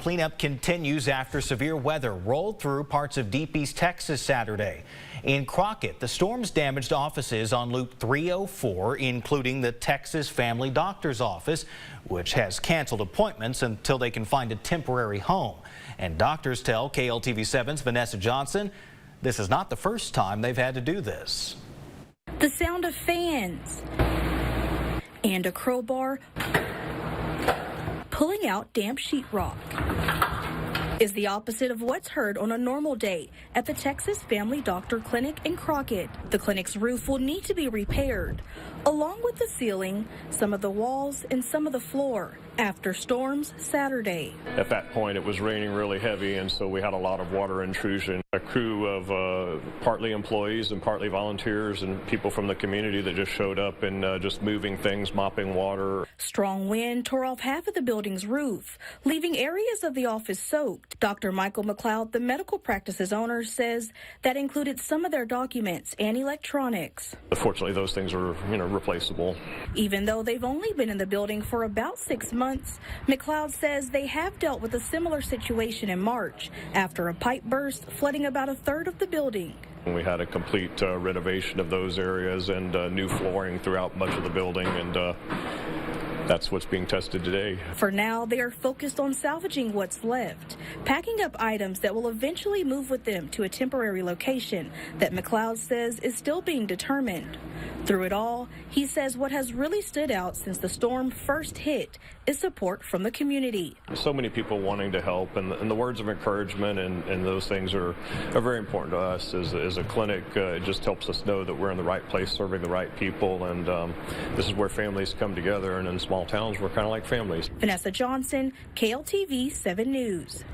cleanup continues after severe weather rolled through parts of deep East Texas Saturday. In Crockett, the storms damaged offices on Loop 304, including the Texas Family Doctor's Office, which has canceled appointments until they can find a temporary home. And doctors tell KLTV7's Vanessa Johnson this is not the first time they've had to do this. The sound of fans and a crowbar pulling out damp sheetrock is the opposite of what's heard on a normal day at the Texas Family Doctor Clinic in Crockett. The clinic's roof will need to be repaired, along with the ceiling, some of the walls, and some of the floor after storms Saturday. At that point, it was raining really heavy, and so we had a lot of water intrusion. A crew of partly employees and partly volunteers and people from the community that just showed up and just moving things, mopping water. Strong wind tore off half of the building's roof, leaving areas of the office soaked. Dr. Michael McLeod, the medical practice's owner, says that included some of their documents and electronics. Fortunately, those things are, replaceable. Even though they've only been in the building for about 6 months, McLeod says they have dealt with a similar situation in March after a pipe burst, flooding about a third of the building. We had a complete renovation of those areas and new flooring throughout much of the building, and that's what's being tested today. For now, they are focused on salvaging what's left, packing up items that will eventually move with them to a temporary location that McLeod says is still being determined. Through it all, he says what has really stood out since the storm first hit is support from the community. So many people wanting to help, and the words of encouragement and those things are very important to us as a clinic. It just helps us know that we're in the right place serving the right people, and this is where families come together, and in small towns we're kind of like families. Vanessa Johnson, KLTV 7 News.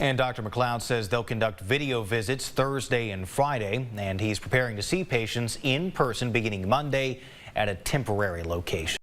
And Dr. McLeod says they'll conduct video visits Thursday and Friday, and he's preparing to see patients in person beginning Monday at a temporary location.